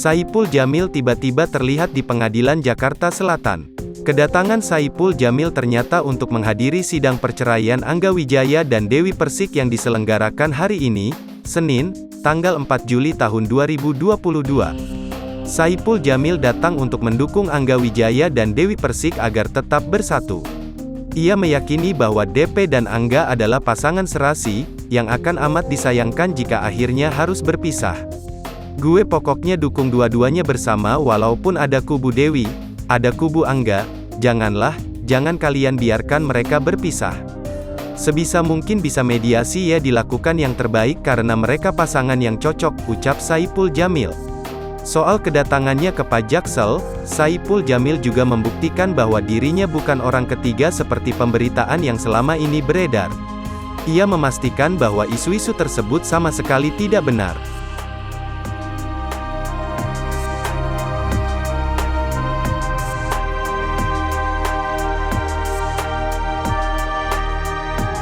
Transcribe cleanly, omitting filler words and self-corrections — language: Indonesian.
Saipul Jamil tiba-tiba terlihat di Pengadilan Jakarta Selatan. Kedatangan Saipul Jamil ternyata untuk menghadiri sidang perceraian Angga Wijaya dan Dewi Persik yang diselenggarakan hari ini, Senin, tanggal 4 Juli tahun 2022. Saipul Jamil datang untuk mendukung Angga Wijaya dan Dewi Persik agar tetap bersatu. Ia meyakini bahwa DP dan Angga adalah pasangan serasi, yang akan amat disayangkan jika akhirnya harus berpisah. Gue pokoknya dukung dua-duanya bersama walaupun ada kubu Dewi, ada kubu Angga, jangan kalian biarkan mereka berpisah. Sebisa mungkin bisa mediasi ya dilakukan yang terbaik karena mereka pasangan yang cocok, ucap Saipul Jamil. Soal kedatangannya ke Pak Jaksel, Saipul Jamil juga membuktikan bahwa dirinya bukan orang ketiga seperti pemberitaan yang selama ini beredar. Ia memastikan bahwa isu-isu tersebut sama sekali tidak benar.